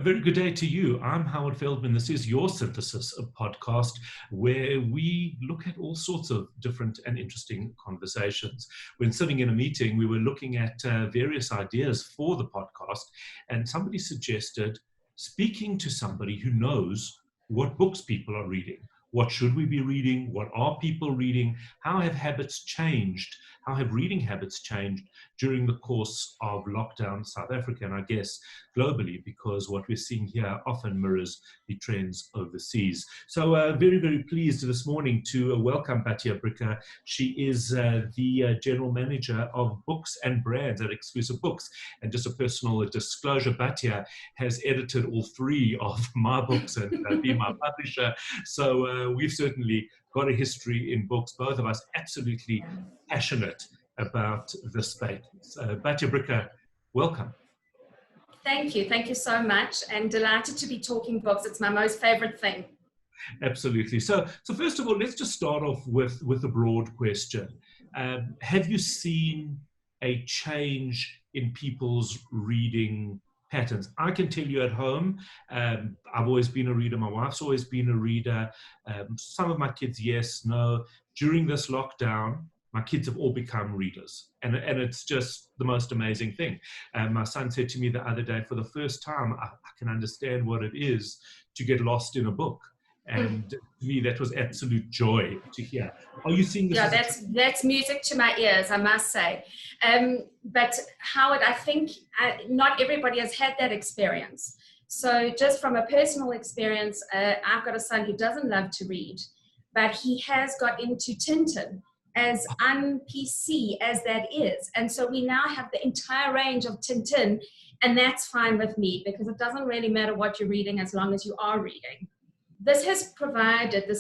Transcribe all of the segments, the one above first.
very good day to you. I'm Howard Feldman. This is your Synthesis of podcast, where we look at all sorts of different and interesting conversations. When sitting in a meeting, we were looking at various ideas for the podcast, and somebody suggested speaking to somebody who knows what books people are reading. What should we be reading? What are people reading? How have habits changed? How have reading habits changed during the course of lockdown South Africa, and I guess globally, because what we're seeing here often mirrors the trends overseas. So very, very pleased this morning to welcome Batya Bricker. She is the General Manager of Books and Brands at Exclusive Books. And just a personal disclosure, Batya has edited all three of my books and been my publisher. So we've certainly got a history in books, both of us absolutely passionate about the space. Batya Bricker, welcome. Thank you. Thank you so much. And delighted to be talking books. It's my most favorite thing. Absolutely. So first of all, let's just start off with a broad question. Have you seen a change in people's reading patterns? I can tell you at home, I've always been a reader. My wife's always been a reader. Some of my kids, yes, no. During this lockdown, my kids have all become readers. And it's just the most amazing thing. My son said to me the other day, for the first time, I can understand what it is to get lost in a book. And to me, that was absolute joy to hear. Are you seeing this? Yeah, that's music to my ears, I must say. But Howard, I think not everybody has had that experience. So just from a personal experience, I've got a son who doesn't love to read, but he has got into Tintin, as un-PC as that is. And so we now have the entire range of Tintin, and that's fine with me because it doesn't really matter what you're reading as long as you are reading. This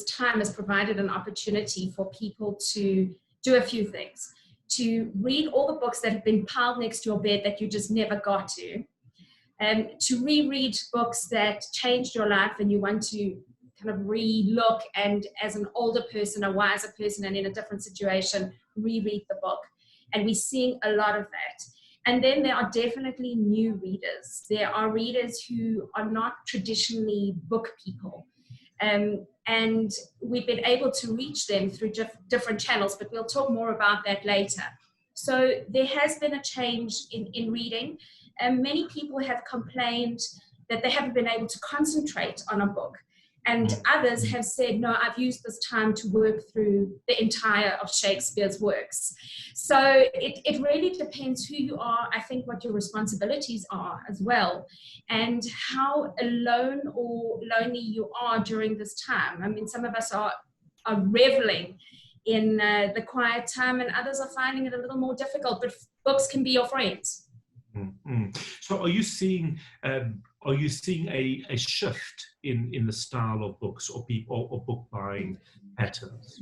time has provided an opportunity for people to do a few things. To read all the books that have been piled next to your bed that you just never got to reread books that changed your life and you want to kind of re-look and as an older person, a wiser person, and in a different situation, reread the book. And we're seeing a lot of that. And then there are definitely new readers. There are readers who are not traditionally book people. And we've been able to reach them through different channels, but we'll talk more about that later. So there has been a change in reading. Many people have complained that they haven't been able to concentrate on a book. And others have said, no, I've used this time to work through the entire of Shakespeare's works. So it really depends who you are, I think what your responsibilities are as well, and how alone or lonely you are during this time. I mean, some of us are reveling in the quiet time, and others are finding it a little more difficult, but books can be your friends. Mm-hmm. So are you seeing a shift in the style of books or book buying patterns?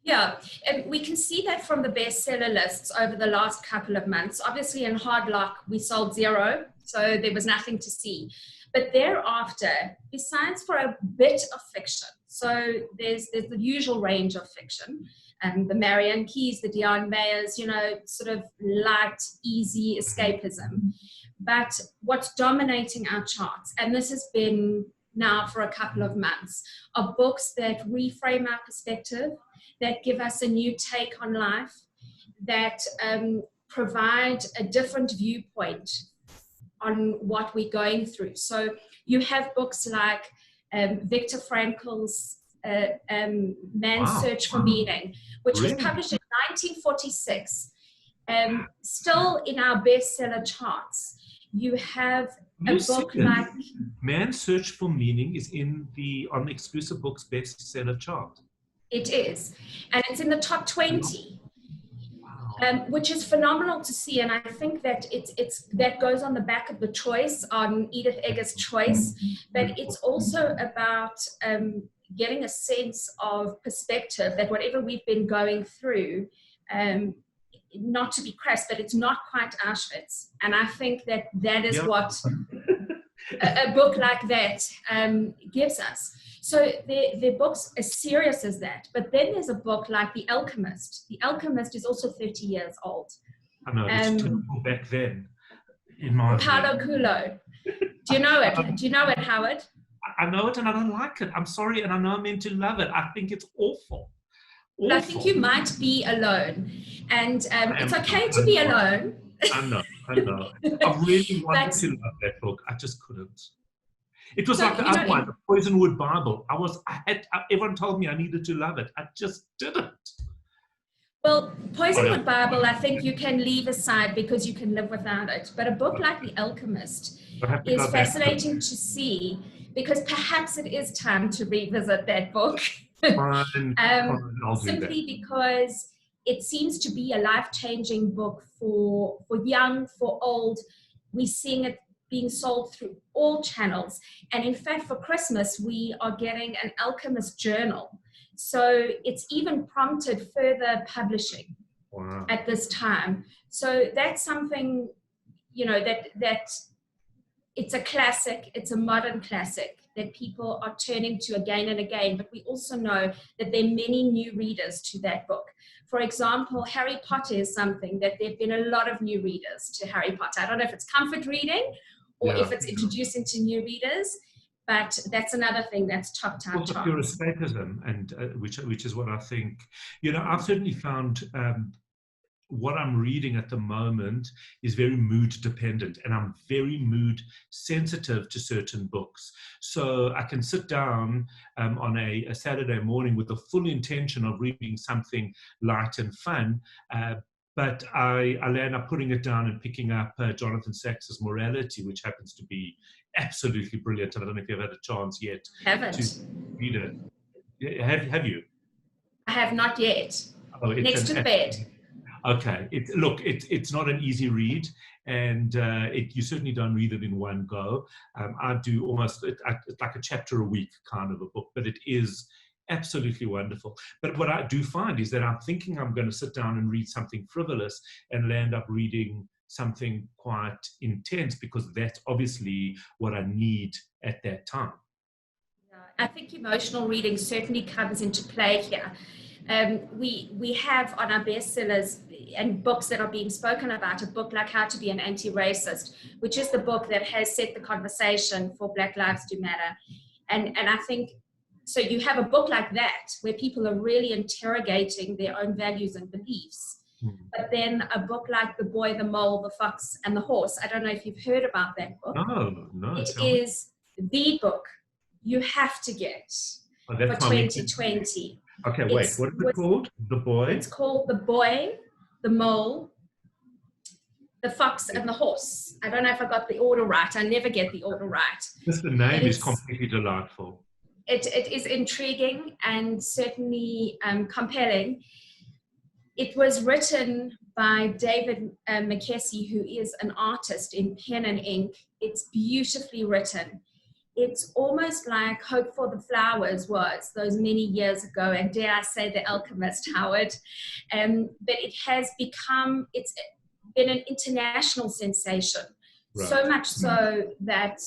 Yeah, and we can see that from the bestseller lists over the last couple of months. Obviously in hard lock, we sold 0, so there was nothing to see. But thereafter, besides for a bit of fiction, so there's the usual range of fiction, the Marianne Keys, the Dion Mayers, sort of light, easy escapism. But what's dominating our charts, and this has been now for a couple of months, are books that reframe our perspective, that give us a new take on life, that provide a different viewpoint on what we're going through. So you have books like Viktor Frankl's Man's Search for Meaning, which was published in 1946, still in our bestseller charts. You have a book like Man's Search for Meaning is on the Exclusive Books bestseller chart. It is, and it's in the top 20. Which is phenomenal to see, and I think that that goes on the back of the choice, on Edith Eger's choice, but it's also about getting a sense of perspective that whatever we've been going through, not to be crass, but it's not quite Auschwitz, and I think that is what a book like that gives us. So the book's as serious as that. But then there's a book like The Alchemist. The Alchemist is also 30 years old. I know, it's typical back then, in my Paulo Coelho. Do you know it? Do you know it, Howard? I know it and I don't like it. I'm sorry, and I know I'm meant to love it. I think it's awful. Well, I think you might be alone, and it's okay to be alone. I know. I really wanted to love that book. I just couldn't. It was like the other one, the Poisonwood Bible. Everyone told me I needed to love it. I just didn't. Well, Poisonwood Bible, I think you can leave aside because you can live without it. But a book like The Alchemist is fascinating to see, because perhaps it is time to revisit that book. Simply because it seems to be a life-changing book for young, for old. We're seeing it being sold through all channels. And in fact, for Christmas, we are getting an Alchemist journal. So it's even prompted further publishing at this time. So that's something, that it's a classic, it's a modern classic that people are turning to again and again. But we also know that there are many new readers to that book. For example, Harry Potter is something that there have been a lot of new readers to Harry Potter. I don't know if it's comfort reading or if it's introducing to new readers, but that's another thing that's top. Pure escapism, and which is what I think. I've certainly found what I'm reading at the moment is very mood dependent, and I'm very mood sensitive to certain books. So I can sit down on a Saturday morning with the full intention of reading something light and fun, but I land up putting it down and picking up Jonathan Sacks's Morality, which happens to be absolutely brilliant. And I don't know if you've had a chance yet to read it. Have you? I have not yet. Next to the bed. Okay. It's not an easy read, and you certainly don't read it in one go. I do almost it's like a chapter a week kind of a book, but it is absolutely wonderful. But what I do find is that I'm thinking I'm going to sit down and read something frivolous and land up reading something quite intense, because that's obviously what I need at that time. I think emotional reading certainly comes into play here. We have on our bestsellers and books that are being spoken about, a book like How to Be an Anti-Racist, which is the book that has set the conversation for Black Lives Do Matter. And I think, so you have a book like that where people are really interrogating their own values and beliefs. But then a book like The Boy, the Mole, the Fox, and the Horse, I don't know if you've heard about that book. No. It is the book you have to get for 2020. Okay, wait, what is it called? The Boy? It's called The Boy, the Mole, the Fox, and the Horse. I don't know if I got the order right. I never get the order right. Just the name is completely delightful. It is intriguing and certainly compelling. It was written by David McKessie, who is an artist in pen and ink. It's beautifully written. It's almost like Hope for the Flowers was those many years ago, and dare I say The Alchemist, Howard. But it's been an international sensation. Right. So much so that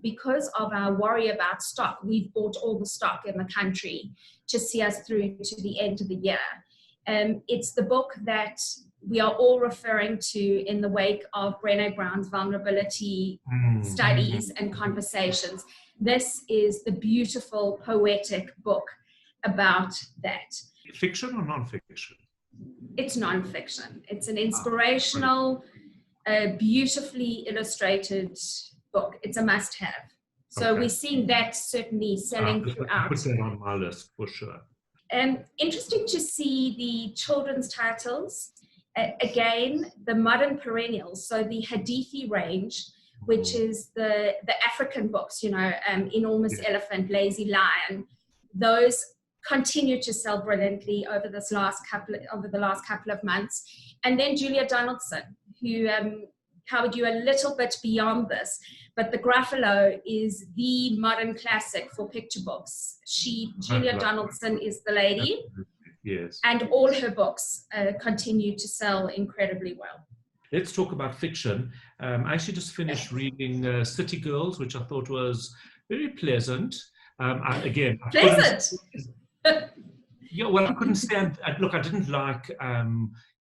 because of our worry about stock, we've bought all the stock in the country to see us through to the end of the year. It's the book that we are all referring to in the wake of Brené Brown's vulnerability studies and conversations. This is the beautiful, poetic book about that. Fiction or non-fiction? It's non-fiction. It's an inspirational, beautifully illustrated book. It's a must-have. So we're seeing that certainly selling throughout. I'll put that on my list for sure. Interesting to see the children's titles. Again, the modern perennials, so the Hadithi range, which is the African books, Enormous Elephant, Lazy Lion, those continue to sell brilliantly over the last couple of months. And then Julia Donaldson, who Howard, you a little bit beyond this, but The Gruffalo is the modern classic for picture books. Julia Donaldson is the lady. Yes. And all her books continue to sell incredibly well. Let's talk about fiction. I actually just finished reading City Girls, which I thought was very pleasant. Pleasant? Yeah, well, I couldn't stand. Look, I didn't like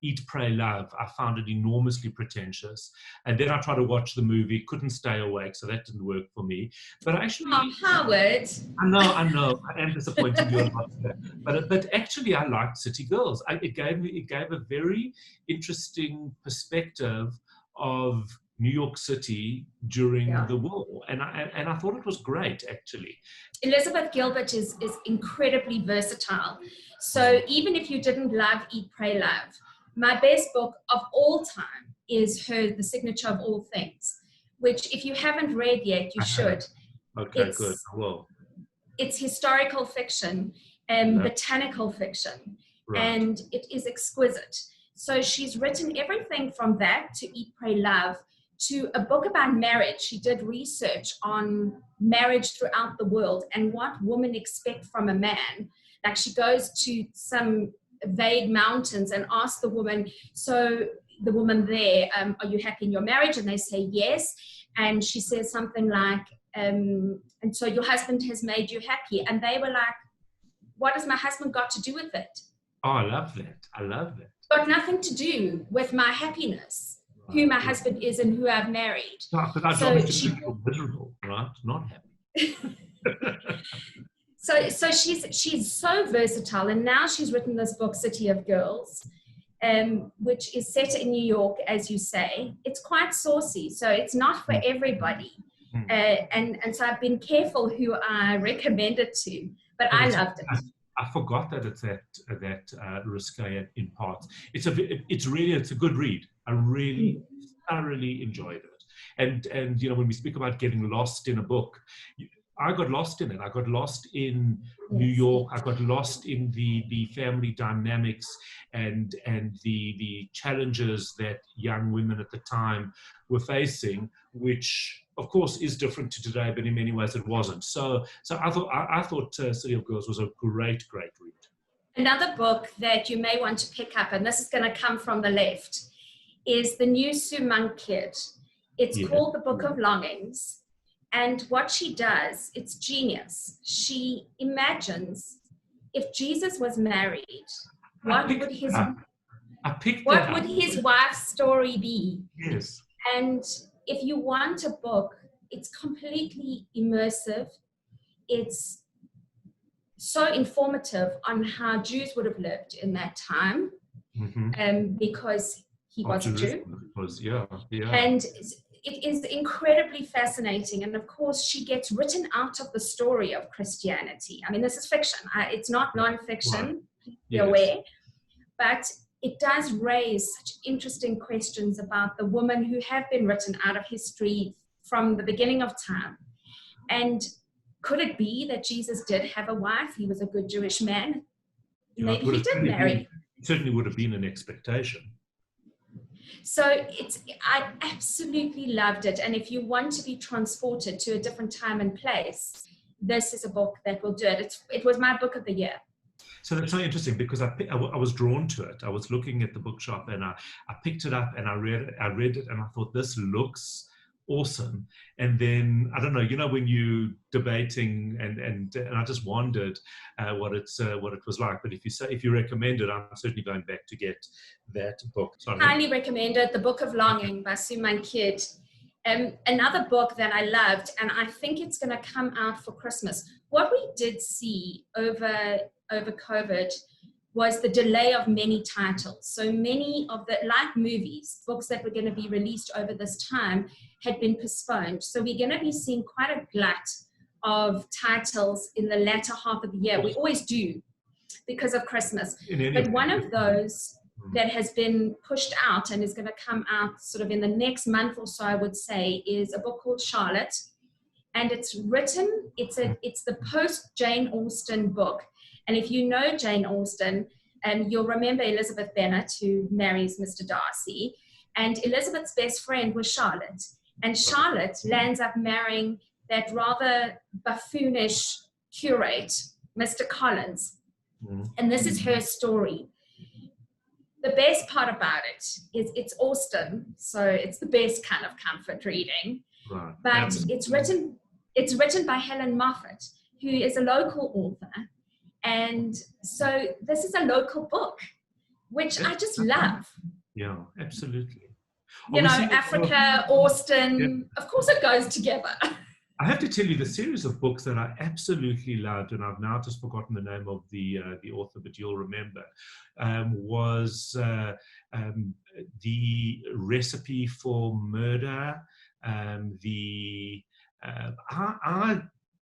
Eat, Pray, Love. I found it enormously pretentious. And then I tried to watch the movie, couldn't stay awake, so that didn't work for me. But Oh, actually, Howard. I know, I am disappointing you a lot there. But actually, I liked City Girls. It gave a very interesting perspective of New York City during the war, and I thought it was great, actually. Elizabeth Gilbert is incredibly versatile. So even if you didn't love Eat, Pray, Love, my best book of all time is The Signature of All Things, which if you haven't read yet, you should. Okay, good. Well, it's historical fiction and botanical fiction, and it is exquisite. So she's written everything from that to Eat, Pray, Love to a book about marriage. She did research on marriage throughout the world and what women expect from a man. Like she goes to some vague mountains and asks the woman, so the woman there, are you happy in your marriage? And they say yes. And she says something like, and so your husband has made you happy. And they were like, what has my husband got to do with it? Oh, I love that. I love that. Got nothing to do with my happiness, who my husband is and who I've married. No, but our job is to make you miserable, right? Not happy. So she's so versatile, and now she's written this book, City of Girls, which is set in New York, as you say. It's quite saucy, so it's not for everybody. And so I've been careful who I recommend it to, but I loved it. I forgot that it's that risque in parts. It's a good read. I really thoroughly enjoyed it. And you know, when we speak about getting lost in a book, I got lost in it. I got lost in New York. I got lost in the family dynamics and the challenges that young women at the time were facing, which of course is different to today, but in many ways it wasn't. So I thought City of Girls was a great read. Another book that you may want to pick up, and this is going to come from the left, is the new Sue Monk Kid. It's called The Book of Longings. And what she does, it's genius. She imagines if Jesus was married, what would his wife's story be? Yes. And if you want a book, it's completely immersive. It's so informative on how Jews would have lived in that time, because he was a Jew. And it is incredibly fascinating. And of course, she gets written out of the story of Christianity. I mean, this is fiction. It's not nonfiction, be aware. But it does raise such interesting questions about the women who have been written out of history from the beginning of time. And could it be that Jesus did have a wife? He was a good Jewish man. Maybe he did marry. It certainly would have been an expectation. So I absolutely loved it. And if you want to be transported to a different time and place, this is a book that will do it. It was my book of the year. So that's so interesting, because I was drawn to it. I was looking at the bookshop and I picked it up and I read it and I thought, this looks awesome. And then I don't know, you know, when you debating and I just wondered what it was like. But if you recommend it, I'm certainly going back to get that book. Highly recommended, The Book of Longing by Sue Monk Kid. Another book that I loved, and I think it's going to come out for Christmas. What we did see over COVID was the delay of many titles. So many of the, like movies, books that were going to be released over this time had been postponed. So we're going to be seeing quite a glut of titles in the latter half of the year. We always do because of Christmas. But one of those that has been pushed out and is going to come out sort of in the next month or so, I would say, is a book called Charlotte. And it's the post-Jane Austen book. And if you know Jane Austen, you'll remember Elizabeth Bennet, who marries Mr. Darcy. And Elizabeth's best friend was Charlotte. And Charlotte lands up marrying that rather buffoonish curate, Mr. Collins. And this is her story. The best part about it is it's Austen, so it's the best kind of comfort reading. Right. But it's written by Helen Moffat, who is a local author. And so this is a local book, which I just love. Yeah, absolutely. You know, Africa, Austin, of course it goes together. I have to tell you, the series of books that I absolutely loved, and I've now just forgotten the name of the author, but you'll remember, was the Recipe for Murder. I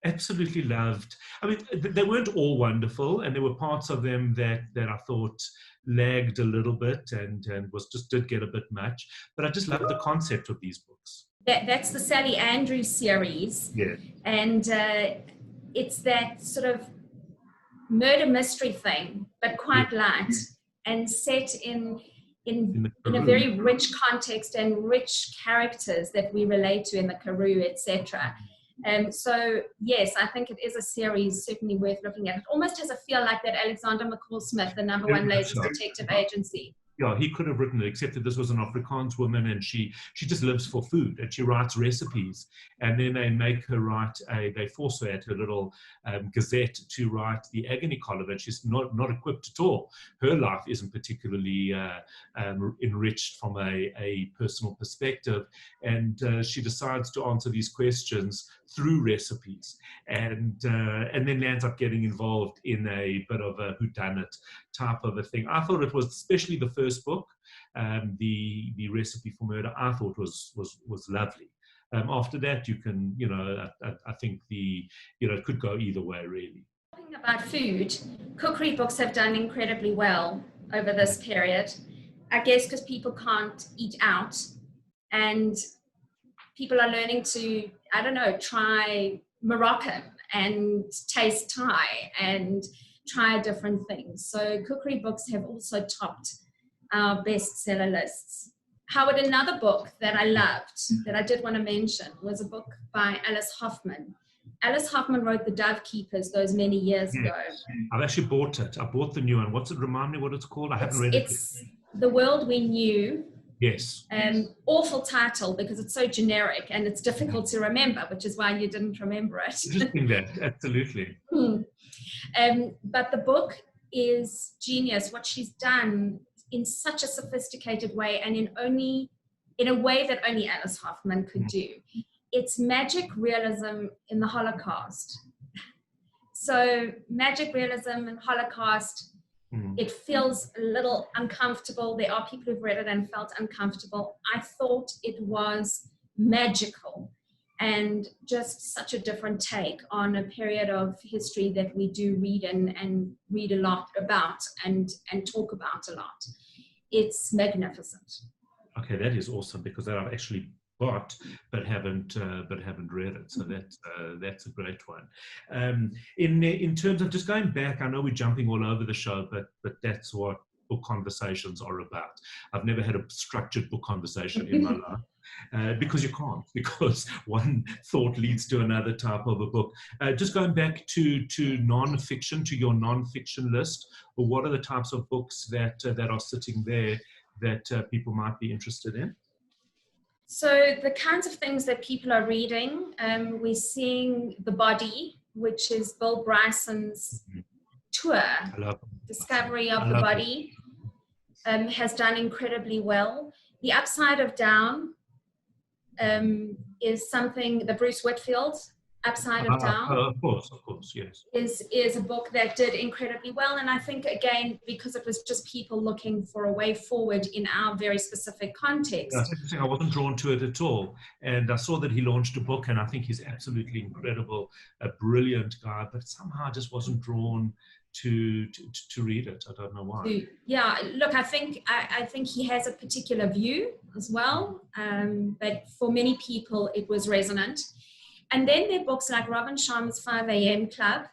absolutely loved. I mean, they weren't all wonderful, and there were parts of them that I thought lagged a little bit and did get a bit much. But I just loved the concept of these books. That's the Sally Andrews series. Yeah. And it's that sort of murder mystery thing, but quite light and set in a very rich context and rich characters that we relate to in the Karoo, etc. So yes, I think it is a series certainly worth looking at. It almost has a feel like that Alexander McCall Smith, the #1 latest detective agency. Yeah, he could have written it, except that this was an Afrikaans woman, and she just lives for food, and she writes recipes, and then they make her write they force her at her little gazette to write the agony column, and she's not equipped at all. Her life isn't particularly enriched from a personal perspective, and she decides to answer these questions through recipes, and then lands up getting involved in a bit of a whodunit type of a thing. I thought it was, especially the first book, the Recipe for Murder, I thought was lovely. After that, you can, I think it could go either way, really. Talking about food, cookery books have done incredibly well over this period. I guess because people can't eat out, and people are learning to, try Moroccan and taste Thai and try different things. So cookery books have also topped our bestseller lists. Howard, another book that I loved, that I did want to mention, was a book by Alice Hoffman. Alice Hoffman wrote The Dove Keepers those many years ago. I've actually bought it. I bought the new one. What's it? Remind me what it's called. I haven't read it. It's The World We Knew. Yes. Awful title because it's so generic and it's difficult to remember, which is why you didn't remember it. Interesting that, absolutely. But the book is genius. What she's done in such a sophisticated way, and in a way that only Alice Hoffman could do. It's magic realism in the Holocaust. So magic realism and Holocaust, it feels a little uncomfortable. There are people who've read it and felt uncomfortable. I thought it was magical and just such a different take on a period of history that we do read and read a lot about and talk about a lot. It's magnificent. Okay, that is awesome, because that I've actually bought but haven't read it. So that's a great one. In terms of just going back, I know we're jumping all over the show, but that's what book conversations are about. I've never had a structured book conversation in my life. Because you can't, because one thought leads to another type of a book. Just going back to non-fiction, to your non-fiction list, what are the types of books that are sitting there that people might be interested in? So the kinds of things that people are reading, we're seeing The Body, which is Bill Bryson's tour, discovery of the body, has done incredibly well. The Upside of Down is something, the Bruce Whitfield Upside of Down. Of course, yes. Is a book that did incredibly well. And I think, again, because it was just people looking for a way forward in our very specific context. That's interesting. I wasn't drawn to it at all. And I saw that he launched a book, and I think he's absolutely incredible, a brilliant guy, but somehow I just wasn't drawn to read it. I don't know why. Yeah, look, I think he has a particular view as well, but for many people it was resonant. And then there are books like Robin Sharma's 5 a.m. Club,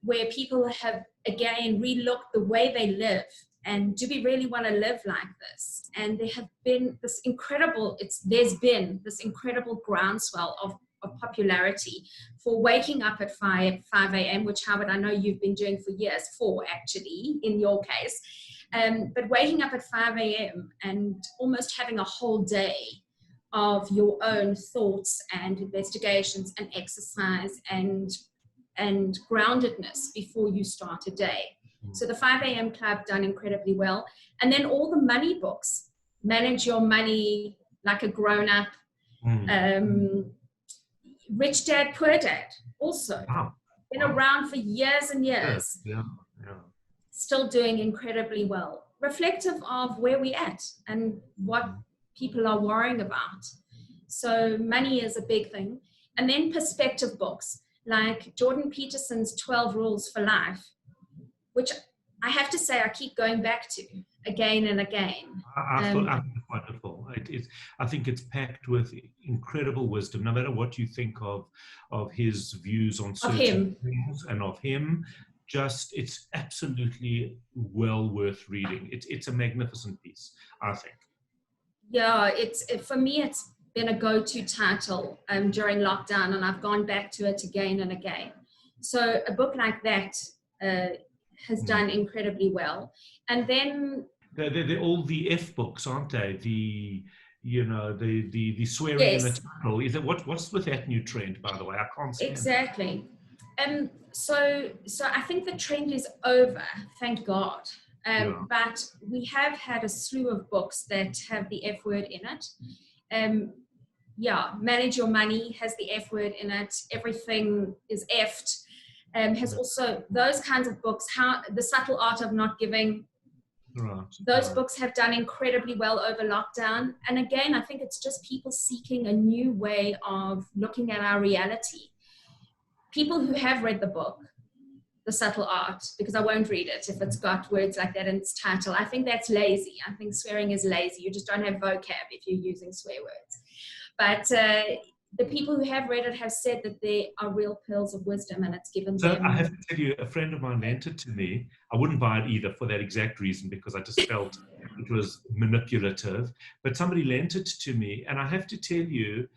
where people have again relooked the way they live, and do we really want to live like this? And there have been this incredible groundswell of popularity for waking up at 5 a.m., which, Howard, I know you've been doing for years, 4 actually, in your case. But waking up at 5 a.m. and almost having a whole day of your own thoughts and investigations and exercise and and groundedness before you start a day. So the 5 a.m. Club done incredibly well. And then all the money books, Manage Your Money Like a Grown-Up, Rich Dad, Poor Dad, also. Been around for years and years. Yeah. Still doing incredibly well. Reflective of where we're at and what people are worrying about. So money is a big thing. And then perspective books, like Jordan Peterson's 12 Rules for Life, which I have to say I keep going back to again and again. I think it's wonderful. I think it's packed with incredible wisdom, no matter what you think of his views on certain things and of him. It's absolutely well worth reading. It's a magnificent piece, I think. Yeah, for me, it's been a go-to title during lockdown, and I've gone back to it again and again. So a book like that has done incredibly well. And then they're all the F books, aren't they? The swearing in the title. Is it what's with that new trend, by the way? I can't stand exactly. So I think the trend is over, thank God. But we have had a slew of books that have the F word in it. Manage Your Money has the F word in it. Everything is effed. Has also those kinds of books, The Subtle Art of Not Giving. Those books have done incredibly well over lockdown. And again, I think it's just people seeking a new way of looking at our reality. People who have read the book, The Subtle Art, because I won't read it if it's got words like that in its title. I think that's lazy. I think swearing is lazy. You just don't have vocab if you're using swear words. But the people who have read it have said that there are real pearls of wisdom, and it's given them... So I have to tell you, a friend of mine lent it to me. I wouldn't buy it either for that exact reason, because I just felt it was manipulative. But somebody lent it to me, and I have to tell you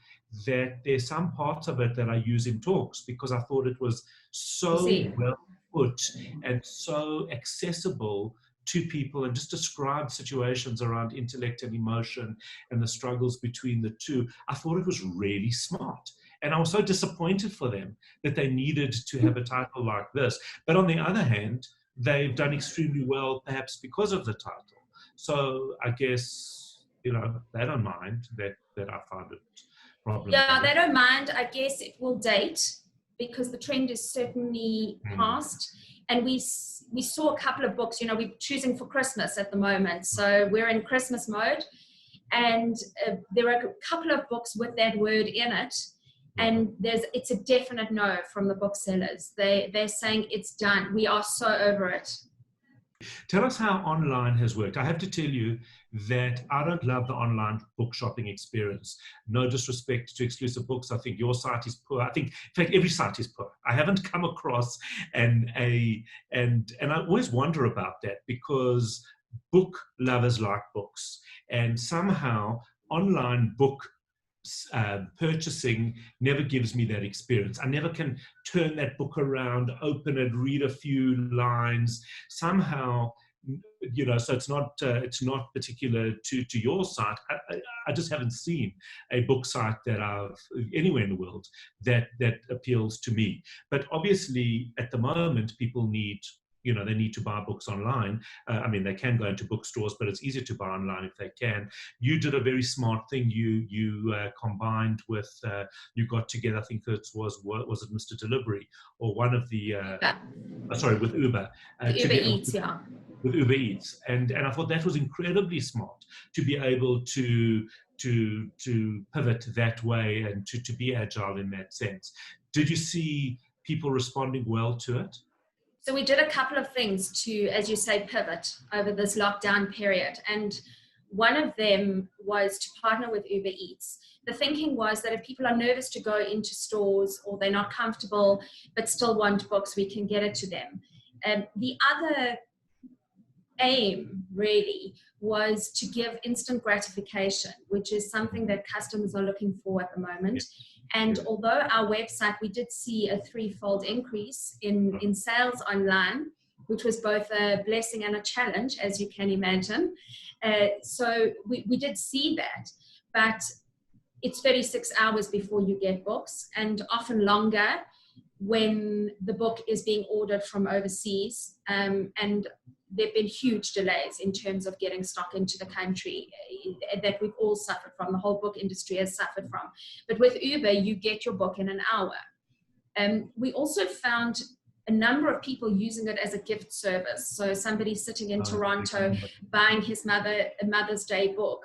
that there's some parts of it that I use in talks, because I thought it was so well put and so accessible to people, and just described situations around intellect and emotion and the struggles between the two. I thought it was really smart. And I was so disappointed for them that they needed to have a title like this. But on the other hand, they've done extremely well, perhaps because of the title. So I guess, they don't mind that I found it problematic. Yeah, they don't mind. I guess it will date, because the trend is certainly past. And we saw a couple of books, we're choosing for Christmas at the moment. So we're in Christmas mode. And there are a couple of books with that word in it. And it's a definite no from the booksellers. They're saying it's done. We are so over it. Tell us how online has worked. I have to tell you that I don't love the online book shopping experience. No disrespect to Exclusive Books. I think your site is poor. I think, in fact, every site is poor. I haven't come across and I always wonder about that, because book lovers like books, and somehow online book purchasing never gives me that experience. I never can turn that book around, open it, read a few lines. Somehow, so it's not particular to your site. I just haven't seen a book site that anywhere in the world that appeals to me. But obviously, at the moment, people need. They need to buy books online. They can go into bookstores, but it's easier to buy online if they can. You did a very smart thing. You combined with, you got together, I think it was it Mr. Delivery or one of the, with Uber. Uber Eats, yeah. With Uber Eats. And I thought that was incredibly smart to be able to pivot that way and to be agile in that sense. Did you see people responding well to it? So we did a couple of things to, as you say, pivot over this lockdown period. And one of them was to partner with Uber Eats. The thinking was that if people are nervous to go into stores, or they're not comfortable but still want books, we can get it to them. The other aim really was to give instant gratification, which is something that customers are looking for at the moment. And although our website, we did see a threefold increase in sales online, which was both a blessing and a challenge, as you can imagine. So we did see that, but it's 36 hours before you get books, and often longer. when the book is being ordered from overseas, and there have been huge delays in terms of getting stock into the country that we've all suffered from, the whole book industry has suffered from. But with Uber, you get your book in an hour. We also found a number of people using it as a gift service. So somebody sitting in Toronto buying his mother a Mother's Day book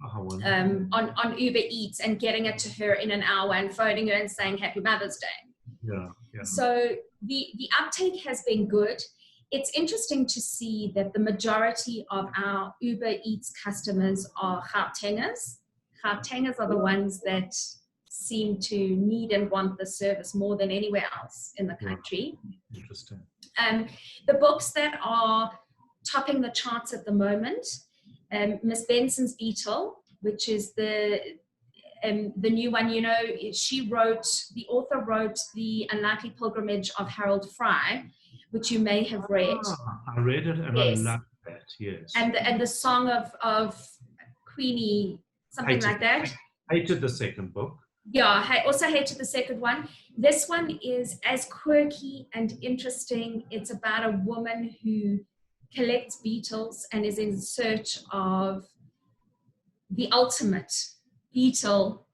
on Uber Eats and getting it to her in an hour and phoning her and saying Happy Mother's Day. Yeah. So the uptake has been good. It's interesting to see that the majority of our Uber Eats customers are Gautengers. Gautengers are the ones that seem to need and want the service more than anywhere else in the country. Interesting. The books that are topping the charts at the moment, Miss Benson's Beetle, which is the new one. You know, the author wrote The Unlikely Pilgrimage of Harold Fry, which you may have read. I read it and yes. I loved that, yes. And the Song of Queenie, something like that. I hated the second book. Yeah, I also hated the second one. This one is as quirky and interesting. It's about a woman who collects beetles and is in search of the ultimate beetle,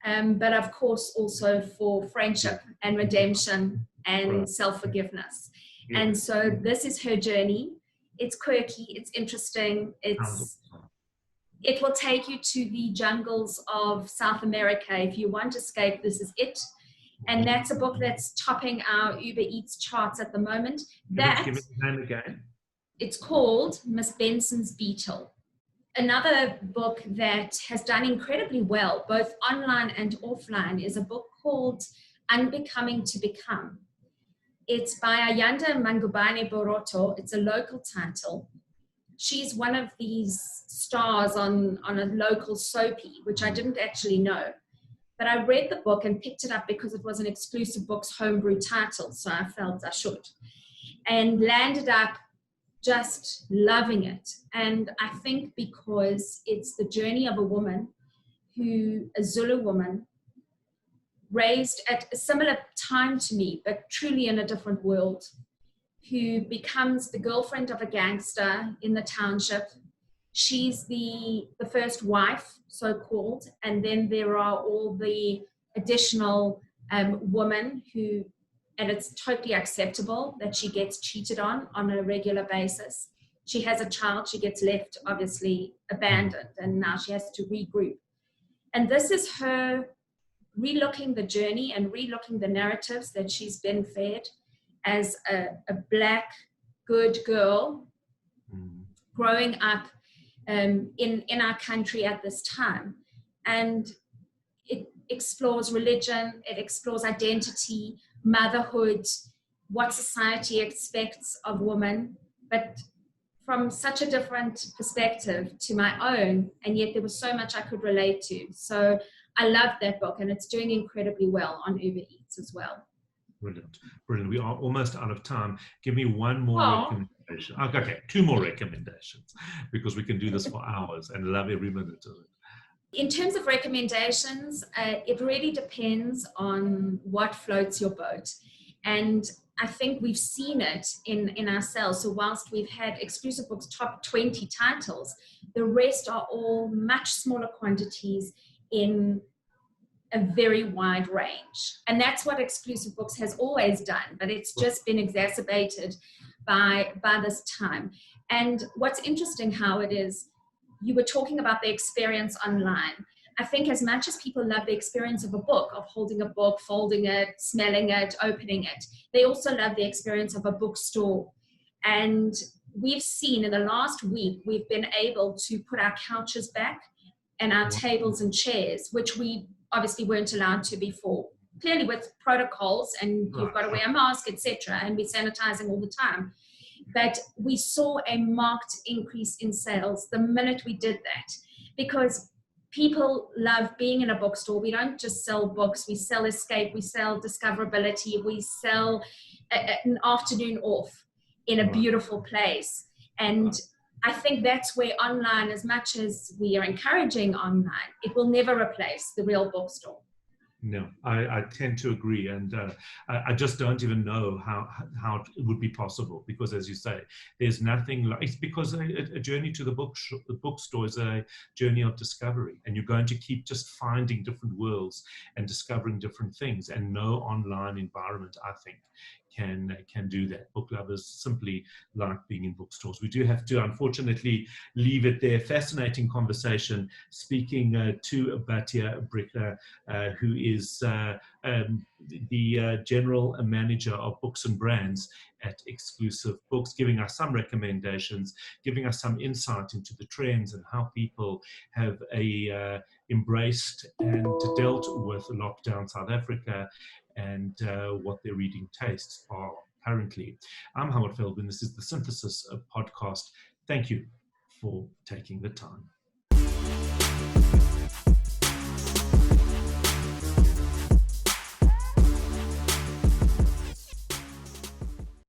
but of course also for friendship and redemption and self-forgiveness. Yeah. And so this is her journey. It's quirky, it's interesting, it will take you to the jungles of South America. If you want escape, this is it. And that's a book that's topping our Uber Eats charts at the moment. Give me the name again. It's called Miss Benson's Beetle. Another book that has done incredibly well, both online and offline, is a book called Unbecoming to Become. It's by Ayanda Mangubane Boroto. It's a local title. She's one of these stars on a local soapy, which I didn't actually know. But I read the book and picked it up because it was an Exclusive Books homebrew title, so I felt I should. And landed up just loving it. And I think because it's the journey of a woman a Zulu woman, raised at a similar time to me, but truly in a different world, who becomes the girlfriend of a gangster in the township. She's the first wife, so-called, and then there are all the additional women who, and it's totally acceptable that she gets cheated on a regular basis. She has a child, she gets left, obviously, abandoned, and now she has to regroup. And this is her relooking the journey and relooking the narratives that she's been fed as a Black, good girl growing up in our country at this time. And it explores religion, it explores identity, motherhood, what society expects of women, but from such a different perspective to my own, and yet there was so much I could relate to. So I loved that book, and it's doing incredibly well on Uber Eats as well. Brilliant. Brilliant. We are almost out of time. Give me one more recommendation. Okay, two more recommendations, because we can do this for hours and love every minute of it. In terms of recommendations, it really depends on what floats your boat. And I think we've seen it in our sales. So whilst we've had Exclusive Books top 20 titles, the rest are all much smaller quantities in a very wide range. And that's what Exclusive Books has always done, but it's just been exacerbated by this time. And what's interesting, Howard, is you were talking about the experience online. I think as much as people love the experience of a book, of holding a book, folding it, smelling it, opening it, they also love the experience of a bookstore. And we've seen in the last week, we've been able to put our couches back and our tables and chairs, which we obviously weren't allowed to before. Clearly with protocols, and you've got to wear a mask, etc., and be sanitizing all the time. But we saw a marked increase in sales the minute we did that, because people love being in a bookstore. We don't just sell books, we sell escape, we sell discoverability, we sell an afternoon off in a beautiful place. And I think that's where online, as much as we are encouraging online, it will never replace the real bookstore. No, I tend to agree, and I just don't even know how it would be possible, because, as you say, there's nothing like, it's because a journey to the bookstore is a journey of discovery, and you're going to keep just finding different worlds and discovering different things, and no online environment, I think, can do that. Book lovers simply like being in bookstores. We do have to, unfortunately, leave it there. Fascinating conversation, speaking to Batya Bricker, who is the general manager of books and brands at Exclusive Books, giving us some recommendations, giving us some insight into the trends and how people have embraced and dealt with lockdown South Africa, and what their reading tastes are currently. I'm Howard Feldman. This is the Synthesis of Podcast. Thank you for taking the time.